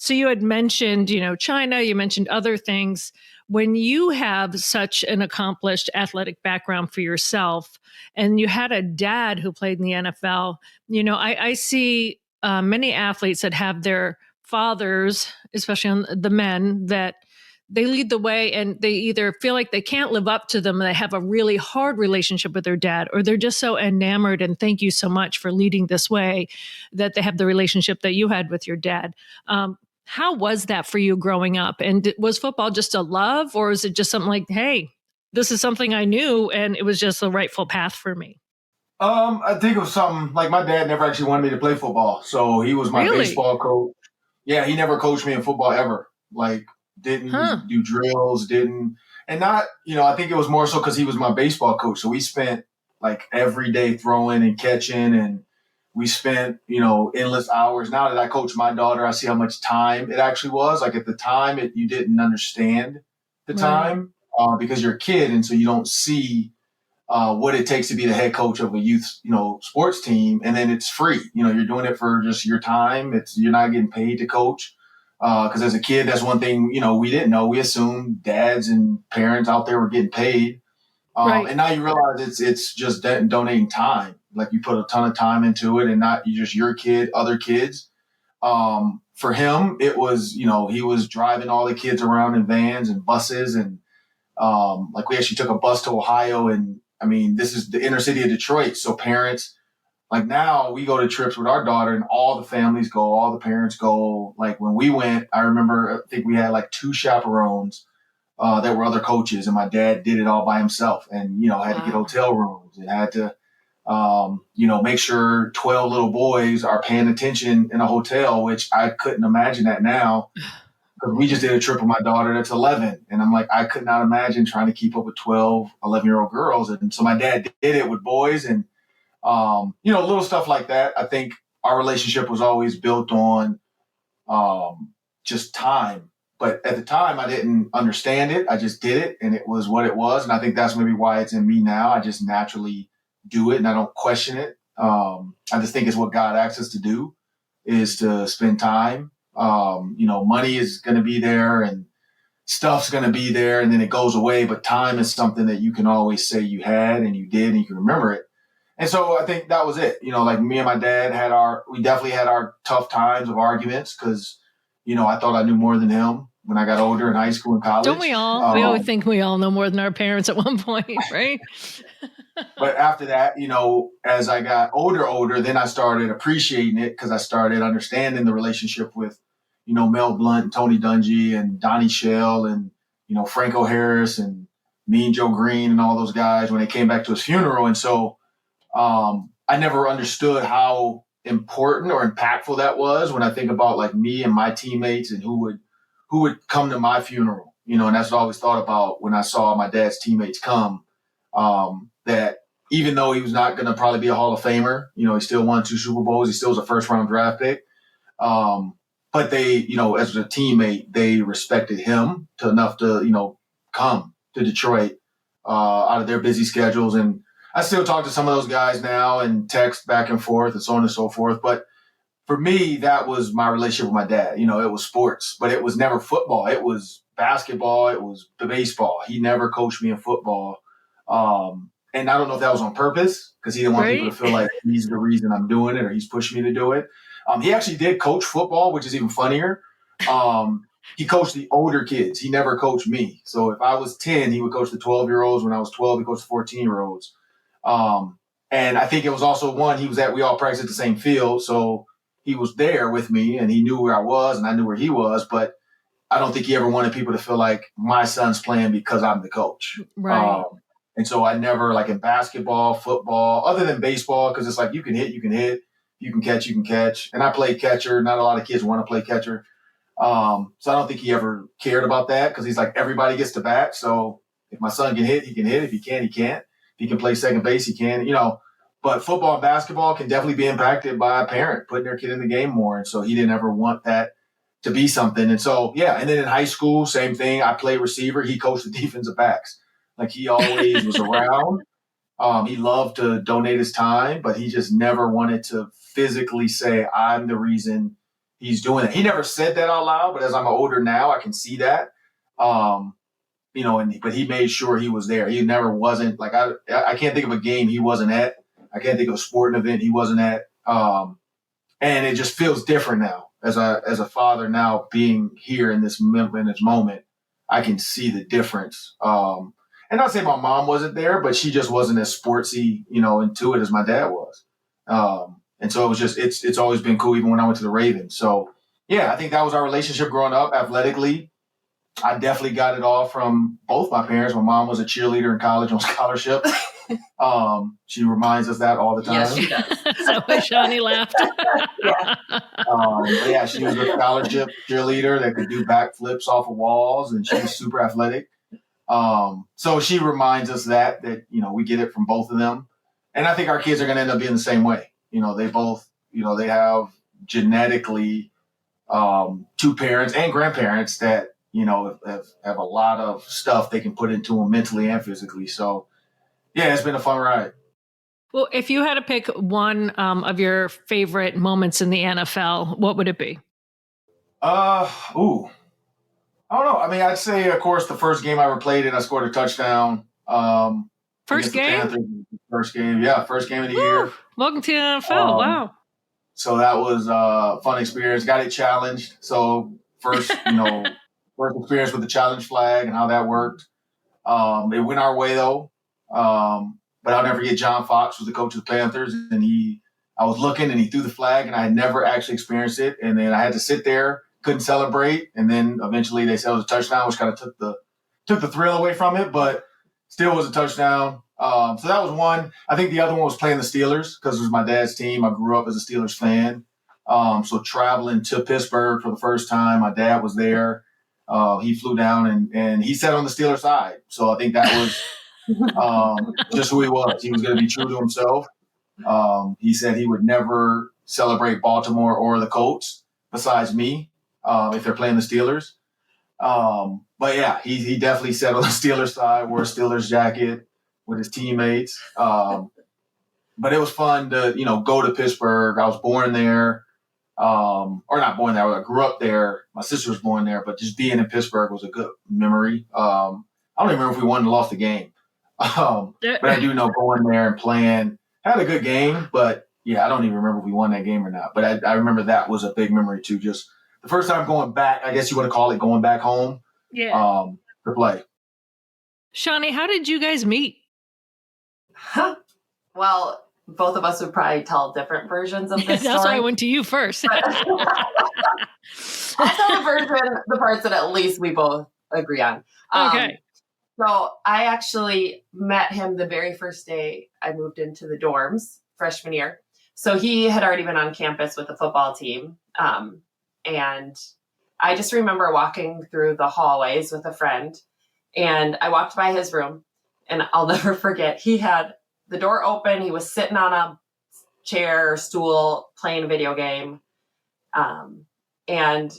[SPEAKER 1] So you had mentioned, China, you mentioned other things. When you have such an accomplished athletic background for yourself, and you had a dad who played in the NFL, I see many athletes that have their fathers, especially on the men, that they lead the way and they either feel like they can't live up to them and they have a really hard relationship with their dad, or they're just so enamored and thank you so much for leading this way that they have the relationship that you had with your dad. How was that for you growing up? And was football just a love, or is it just something like, hey, this is something I knew and it was just the rightful path for me?
[SPEAKER 5] I think it was something like my dad never actually wanted me to play football. So he was my
[SPEAKER 1] Really?
[SPEAKER 5] baseball coach. Yeah, he never coached me in football ever. Like, didn't do drills, didn't. And not, I think it was more so because he was my baseball coach. So we spent like every day throwing and catching, and we spent, endless hours. Now that I coach my daughter, I see how much time it actually was. Like at the time, you didn't understand the time because you're a kid. And so you don't see what it takes to be the head coach of a youth, sports team. And then it's free. You're doing it for just your time. You're not getting paid to coach. Because as a kid, that's one thing, we didn't know. We assumed dads and parents out there were getting paid. And now you realize it's just donating time. Like you put a ton of time into it and not just your kid, other kids. For him, it was, he was driving all the kids around in vans and buses. And like we actually took a bus to Ohio. And I mean, this is the inner city of Detroit. So parents, like now we go to trips with our daughter and all the families go, all the parents go. Like when we went, I remember, I think we had like 2 chaperones that were other coaches, and my dad did it all by himself and, had to get hotel rooms and had to, make sure 12 little boys are paying attention in a hotel, which I couldn't imagine that now. Because we just did a trip with my daughter that's 11. And I'm like, I could not imagine trying to keep up with 12, 11-year-old girls. And so my dad did it with boys and, little stuff like that. I think our relationship was always built on just time. But at the time, I didn't understand it. I just did it, and it was what it was. And I think that's maybe why it's in me now. I just naturally do it, and I don't question it. I just think it's what God asks us to do, is to spend time. Money is going to be there, and stuff's going to be there, and then it goes away. But time is something that you can always say you had, and you did, and you can remember it. And so I think that was it. Like me and my dad we definitely had our tough times of arguments because, I thought I knew more than him when I got older in high school and college.
[SPEAKER 1] Don't we all? We always think we all know more than our parents at one point, right?
[SPEAKER 5] But after that, as I got older, then I started appreciating it because I started understanding the relationship with, Mel Blount and Tony Dungy and Donnie Shell and, Franco Harris and Mean Joe Green and all those guys when they came back to his funeral. And so I never understood how important or impactful that was when I think about like me and my teammates and who would come to my funeral, and that's what I always thought about when I saw my dad's teammates come, that even though he was not going to probably be a Hall of Famer, he still won 2 Super Bowls. He still was a first-round draft pick. But they, as a teammate, they respected him enough to, come to Detroit out of their busy schedules. And I still talk to some of those guys now and text back and forth and so on and so forth. But for me, that was my relationship with my dad. It was sports, but it was never football. It was basketball. It was baseball. He never coached me in football. And I don't know if that was on purpose because he didn't want people to feel like he's the reason I'm doing it or he's pushing me to do it. He actually did coach football, which is even funnier. He coached the older kids. He never coached me. So if I was 10, he would coach the 12-year-olds. When I was 12, he coached the 14-year-olds. And I think it was also we all practiced at the same field. So he was there with me and he knew where I was and I knew where he was. But I don't think he ever wanted people to feel like my son's playing because I'm the coach.
[SPEAKER 1] Right.
[SPEAKER 5] And so I never, like in basketball, football, other than baseball, because it's like you can hit, you can catch. And I played catcher. Not a lot of kids want to play catcher. So I don't think he ever cared about that because he's like, everybody gets to bat. So if my son can hit, he can hit. If he can't, he can't. If he can play second base, he can, But football and basketball can definitely be impacted by a parent putting their kid in the game more. And so he didn't ever want that to be something. And so, yeah. And then in high school, same thing. I played receiver. He coached the defensive backs. Like he always was around. He loved to donate his time, but he just never wanted to physically say, I'm the reason he's doing it. He never said that out loud, but as I'm older now, I can see that. But he made sure he was there. He never wasn't like, I can't think of a game he wasn't at. I can't think of a sporting event he wasn't at. And it just feels different now as a father now being here in this moment. I can see the difference. And not say my mom wasn't there, but she just wasn't as sportsy, into it as my dad was. And so it was just, it's always been cool, even when I went to the Ravens. So yeah, I think that was our relationship growing up athletically. I definitely got it all from both my parents. My mom was a cheerleader in college on scholarship. She reminds us that all the time.
[SPEAKER 4] Yes, she does.
[SPEAKER 1] So Shani laughed.
[SPEAKER 4] Yeah.
[SPEAKER 5] But yeah, she was a scholarship cheerleader that could do backflips off of walls, and she was super athletic. So she reminds us that we get it from both of them. And I think our kids are going to end up being the same way. They both, they have genetically two parents and grandparents that, have a lot of stuff they can put into them mentally and physically. So yeah, it's been a fun ride.
[SPEAKER 1] Well, if you had to pick one of your favorite moments in the NFL, what would it be?
[SPEAKER 5] I don't know. I mean, I'd say, of course, the first game I ever played in, I scored a touchdown.
[SPEAKER 1] First game?
[SPEAKER 5] First game. Yeah, first game of the year.
[SPEAKER 1] Welcome to the NFL. Wow.
[SPEAKER 5] So that was a fun experience. Got it challenged. So first, first experience with the challenge flag and how that worked. It went our way though. But I'll never forget John Fox was the coach of the Panthers, and I was looking and he threw the flag, and I had never actually experienced it. And then I had to sit there, couldn't celebrate. And then eventually they said it was a touchdown, which kind of took the thrill away from it, but still was a touchdown. So that was one. I think the other one was playing the Steelers because it was my dad's team. I grew up as a Steelers fan. So traveling to Pittsburgh for the first time, my dad was there. He flew down and he sat on the Steelers side. So I think that was just who he was. He was going to be true to himself. He said he would never celebrate Baltimore or the Colts besides me if they're playing the Steelers. But yeah, he definitely sat on the Steelers side, wore a Steelers jacket with his teammates. But it was fun to, go to Pittsburgh. I was born there. Or not born there. I grew up there. My sister was born there, but just being in Pittsburgh was a good memory. I don't even remember if we won or lost the game. But I do know going there and playing, had a good game, but yeah, I don't even remember if we won that game or not. But I remember that was a big memory too. Just the first time going back, I guess you want to call it going back home.
[SPEAKER 1] Yeah.
[SPEAKER 5] To play.
[SPEAKER 1] Shani, how did you guys meet?
[SPEAKER 4] Well, both of us would probably tell different versions of this
[SPEAKER 1] That's
[SPEAKER 4] story.
[SPEAKER 1] why I went to you first.
[SPEAKER 4] I'll tell the parts that at least we both agree on.
[SPEAKER 1] Okay.
[SPEAKER 4] So I actually met him the very first day I moved into the dorms freshman year. So he had already been on campus with the football team. And I just remember walking through the hallways with a friend, and I walked by his room, and I'll never forget, he had the door open. He was sitting on a chair or stool playing a video game. And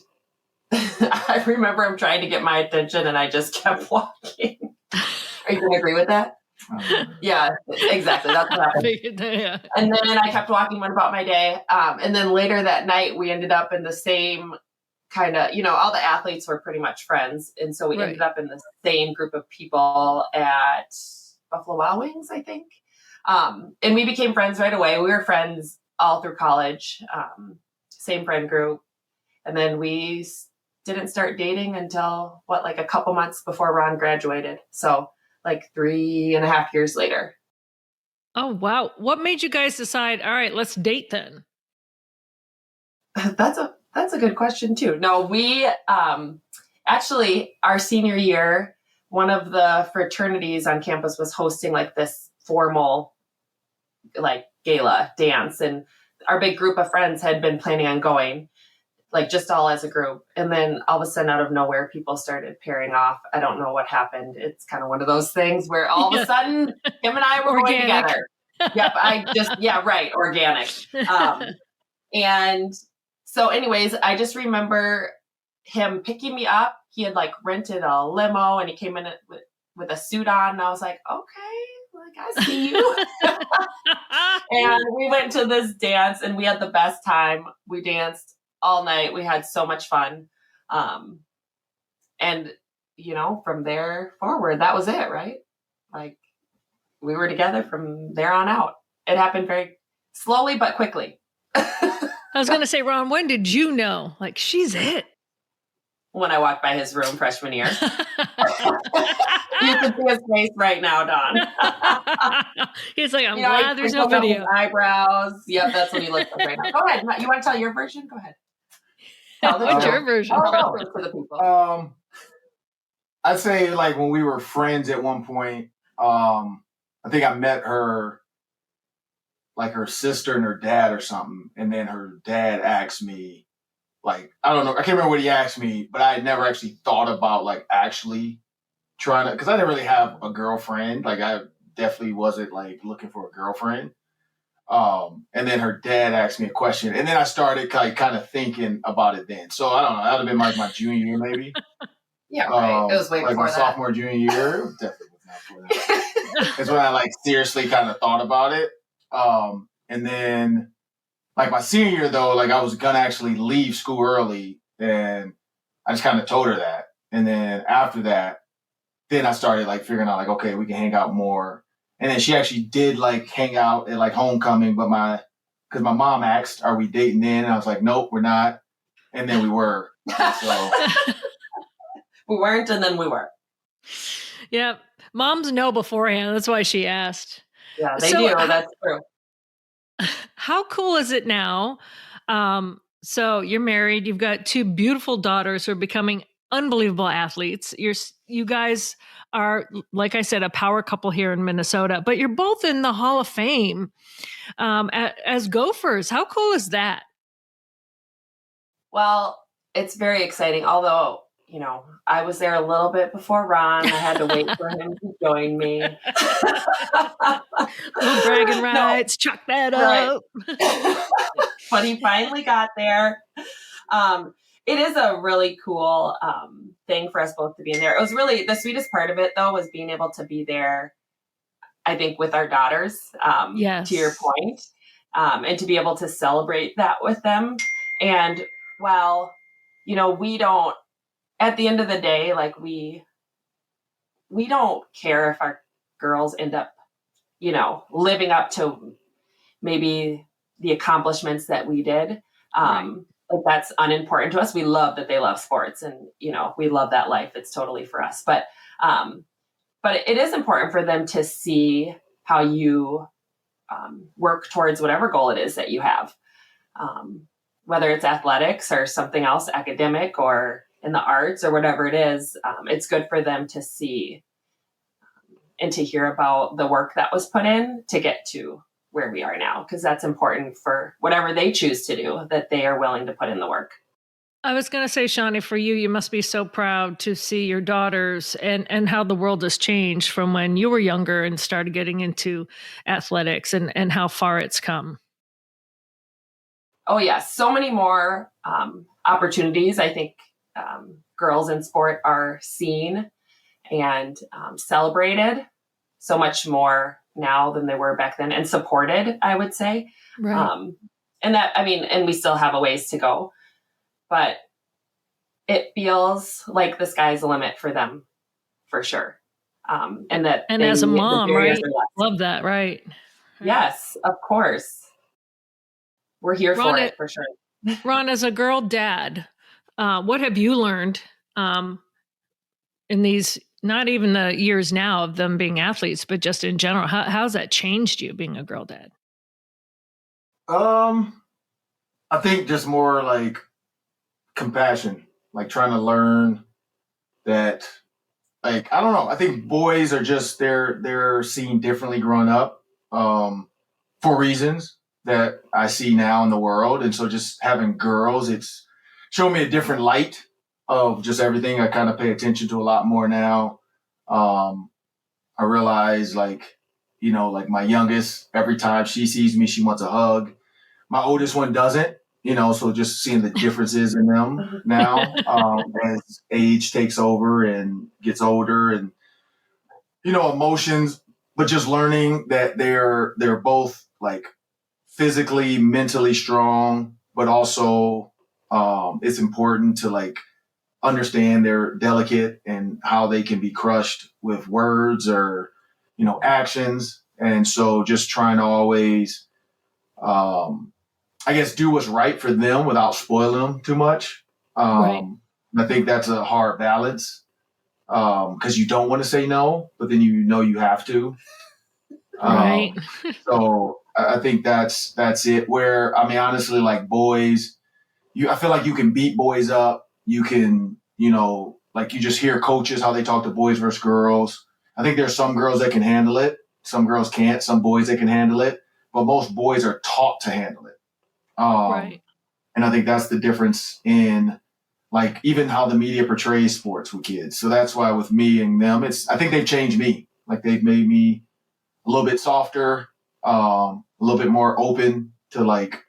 [SPEAKER 4] I remember him trying to get my attention, and I just kept walking. Are you going to agree with that? Yeah, exactly. That's what happened.
[SPEAKER 1] Yeah.
[SPEAKER 4] And then I kept walking, went about my day. And then later that night, we ended up in the same kind of, all the athletes were pretty much friends. And so we ended up in the same group of people at Buffalo Wild Wings, I think. And we became friends right away. We were friends all through college, same friend group. And then we didn't start dating until a couple months before Ron graduated. So 3.5 years later.
[SPEAKER 1] Oh, wow. What made you guys decide, all right, let's date then?
[SPEAKER 4] That's a good question too. No, we actually, our senior year, one of the fraternities on campus was hosting this formal gala dance, and our big group of friends had been planning on going, just all as a group. And then all of a sudden, out of nowhere, people started pairing off. I don't know what happened. It's kind of one of those things where all of a sudden, him and I were going together. Yep. Organic. And so anyways, I just remember him picking me up. He had rented a limo, and he came in with a suit on. And I was like, okay, I see you. And we went to this dance, and we had the best time. We danced all night. We had so much fun. And, from there forward, that was it, right? Like, we were together from there on out. It happened very slowly but quickly.
[SPEAKER 1] I was going to say, Ron, when did you know? Like, she's it.
[SPEAKER 4] When I walked by his room freshman year. You can see his face right now, Dawn.
[SPEAKER 1] He's like, I'm glad there's no video.
[SPEAKER 4] Eyebrows. Yep, that's what he looks like right now. Go ahead. You want to tell your version? Go ahead.
[SPEAKER 1] What's your version?
[SPEAKER 4] For the people.
[SPEAKER 5] I'd say like when we were friends at one point, I think I met her, like her sister and her dad or something. And then her dad asked me, like, I don't know, I can't remember what he asked me, but I had never actually thought about like actually trying to, because I didn't really have a girlfriend. Like I definitely wasn't like looking for a girlfriend. And then her dad asked me a question, and then I started kind of thinking about it then. So I don't know, that would have been like my junior year maybe.
[SPEAKER 4] Yeah, right. It was way
[SPEAKER 5] like
[SPEAKER 4] before
[SPEAKER 5] my
[SPEAKER 4] that.
[SPEAKER 5] sophomore, junior year. Definitely was not before that. It's when I like seriously kind of thought about it. And then like my senior year though, like I was gonna actually leave school early, and I just kind of told her that. And then after that, then I started like figuring out like, okay, we can hang out more. And then she actually did like hang out at like homecoming, but because my mom asked, are we dating then? And I was like, nope, we're not. And then we were. So
[SPEAKER 4] we weren't, and then we were.
[SPEAKER 1] Yeah. Moms know beforehand. That's why she asked.
[SPEAKER 4] Yeah, they do. That's true.
[SPEAKER 1] How cool is it now? So you're married. You've got two beautiful daughters who are becoming unbelievable athletes. You guys are, like I said, a power couple here in Minnesota, but you're both in the Hall of Fame as Gophers. How cool is that?
[SPEAKER 4] Well, it's very exciting. Although, I was there a little bit before Ron. I had to wait for him to join me.
[SPEAKER 1] Little bragging rights, chalk that up.
[SPEAKER 4] But he finally got there. It is a really cool thing for us both to be in there. It was really, the sweetest part of it, though, was being able to be there, I think, with our daughters,
[SPEAKER 1] yes.
[SPEAKER 4] To your point, and to be able to celebrate that with them. And while, we don't, at the end of the day, like we don't care if our girls end up, living up to maybe the accomplishments that we did.
[SPEAKER 1] Right.
[SPEAKER 4] Like that's unimportant to us. We love that they love sports, and we love that life. It's totally for us. But it is important for them to see how you work towards whatever goal it is that you have, whether it's athletics or something else, academic or in the arts or whatever it is. It's good for them to see and to hear about the work that was put in to get to where we are now, because that's important for whatever they choose to do, that they are willing to put in the work.
[SPEAKER 1] I was going to say, Shani, for you must be so proud to see your daughters and how the world has changed from when you were younger and started getting into athletics and how far it's come.
[SPEAKER 4] Oh, yes. So many more opportunities. I think girls in sport are seen and celebrated so much more now than they were back then, and supported, I would say.
[SPEAKER 1] Right.
[SPEAKER 4] And we still have a ways to go, but it feels like the sky's the limit for them, for sure. And
[SPEAKER 1] as a mom, right? Love that, right?
[SPEAKER 4] Yes, of course. We're here for it, for sure.
[SPEAKER 1] Ron, as a girl dad, what have you learned in these, not even the years now of them being athletes, but just in general? How's that changed you being a girl dad?
[SPEAKER 5] I think just more like compassion, like trying to learn that, like, I don't know. I think boys are just, they're seen differently growing up for reasons that I see now in the world. And so just having girls, it's shown me a different light of just everything. I kind of pay attention to a lot more now. I realize like my youngest, every time she sees me, she wants a hug. My oldest one doesn't, so just seeing the differences in them now as age takes over and gets older, and, emotions, but just learning that they're both like physically, mentally strong, but also it's important to like understand they're delicate and how they can be crushed with words or, actions. And so just trying to always, I guess, do what's right for them without spoiling them too much.
[SPEAKER 1] Right.
[SPEAKER 5] I think that's a hard balance because you don't want to say no, but then you have to.
[SPEAKER 1] Right.
[SPEAKER 5] So I think that's it. Where, I mean, honestly, like boys, I feel like you can beat boys up. You can, like you just hear coaches, how they talk to boys versus girls. I think there's some girls that can handle it. Some girls can't. Some boys that can handle it. But most boys are taught to handle it.
[SPEAKER 1] Right.
[SPEAKER 5] And I think that's the difference in like even how the media portrays sports with kids. So that's why with me and them, I think they've changed me. Like they've made me a little bit softer, a little bit more open to like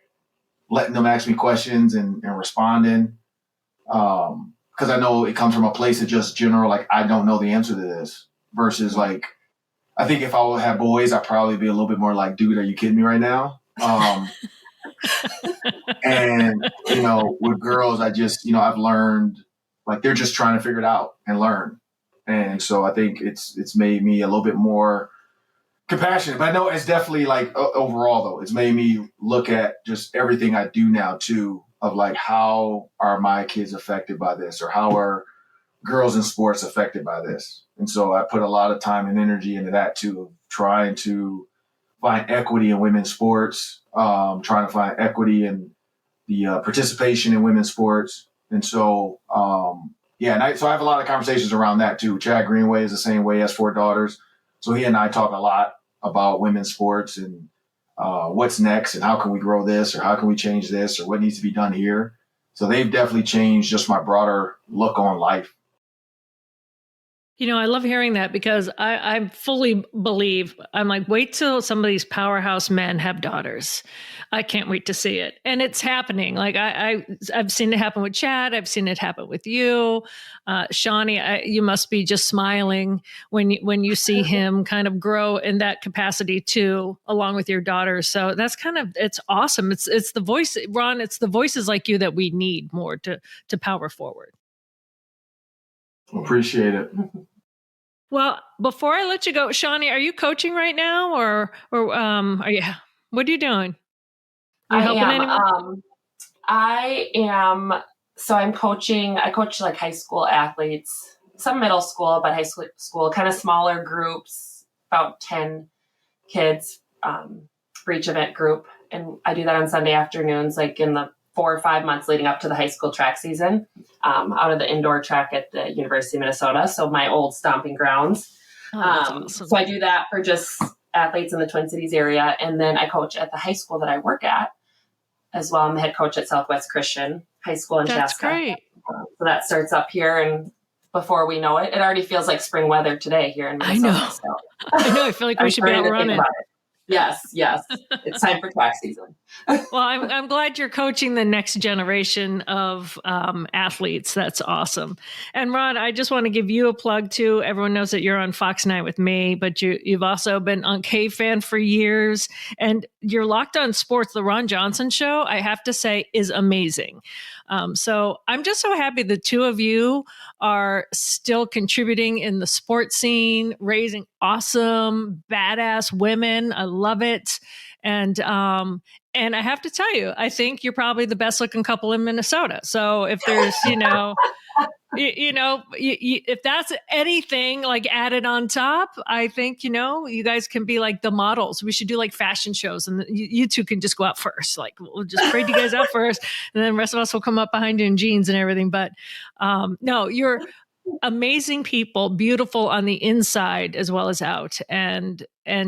[SPEAKER 5] letting them ask me questions and responding. Because I know it comes from a place of just general, like, I don't know the answer to this versus like, I think if I would have boys, I'd probably be a little bit more like, dude, are you kidding me right now? And, with girls, I just, I've learned like they're just trying to figure it out and learn. And so I think it's made me a little bit more compassionate. But I know it's definitely like overall, though, it's made me look at just everything I do now, too, of like, how are my kids affected by this or how are girls in sports affected by this? And so I put a lot of time and energy into that, too, of trying to find equity in women's sports, trying to find equity in the participation in women's sports. And so, so I have a lot of conversations around that too. Chad Greenway is the same way, has 4 daughters. So he and I talk a lot about women's sports and what's next and how can we grow this or how can we change this or what needs to be done here. So they've definitely changed just my broader look on life.
[SPEAKER 1] I love hearing that because I fully believe, I'm like, wait till some of these powerhouse men have daughters. I can't wait to see it. And it's happening. Like I've seen it happen with Chad. I've seen it happen with you. Shani, you must be just smiling when you see him kind of grow in that capacity too, along with your daughter. So that's it's awesome. It's the voice, Ron, it's the voices like you that we need more to power forward.
[SPEAKER 5] Appreciate it.
[SPEAKER 1] Well, before I let you go, Shani, are you coaching right now, or are you? What are you doing? Are you helping anyone?
[SPEAKER 4] I am. So I'm coaching. I coach like high school athletes, some middle school, but high school, kind of smaller groups, about 10 kids for each event group, and I do that on Sunday afternoons, like in the 4 or 5 months leading up to the high school track season, out of the indoor track at the University of Minnesota. So my old stomping grounds. Awesome. So I do that for just athletes in the Twin Cities area. And then I coach at the high school that I work at as well. I'm the head coach at Southwest Christian High School in
[SPEAKER 1] That's
[SPEAKER 4] Chaska.
[SPEAKER 1] Great.
[SPEAKER 4] So that starts up here. And before we know it, it already feels like spring weather today here in Minnesota.
[SPEAKER 1] I know.
[SPEAKER 4] So
[SPEAKER 1] I know. I feel like we should be out running.
[SPEAKER 4] Yes. It's time for track season.
[SPEAKER 1] Well, I'm glad you're coaching the next generation of athletes. That's awesome. And Ron, I just want to give you a plug too. Everyone knows that you're on Fox9 with me, but you've also been on K-Fan for years, and you're Locked On Sports. The Ron Johnson Show, I have to say, is amazing. So I'm just so happy the two of you are still contributing in the sports scene, raising awesome, badass women. I love it. And I have to tell you, I think you're probably the best looking couple in Minnesota. So if there's, if that's anything like added on top, I think, you guys can be like the models. We should do like fashion shows, and you two can just go out first. Like we'll just parade you guys out first, and then the rest of us will come up behind you in jeans and everything. But no, you're amazing people, beautiful on the inside as well as out. And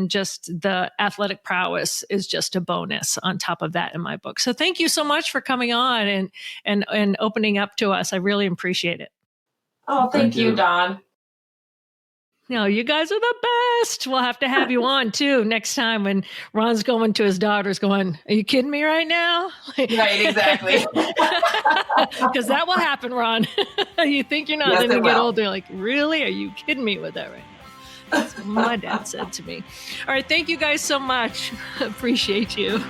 [SPEAKER 1] just the athletic prowess is just a bonus on top of that in my book. So thank you so much for coming on and opening up to us. I really appreciate it.
[SPEAKER 4] Oh, thank you, Dawn.
[SPEAKER 1] No, you guys are the best. We'll have to have you on too next time when Ron's going to his daughters going, are you kidding me right now?
[SPEAKER 4] Right, exactly.
[SPEAKER 1] Because that will happen, Ron. You think you're not,
[SPEAKER 4] yes,
[SPEAKER 1] then you get older, like, really? Are you kidding me with that right now? That's what my dad said to me. All right, thank you guys so much. Appreciate you.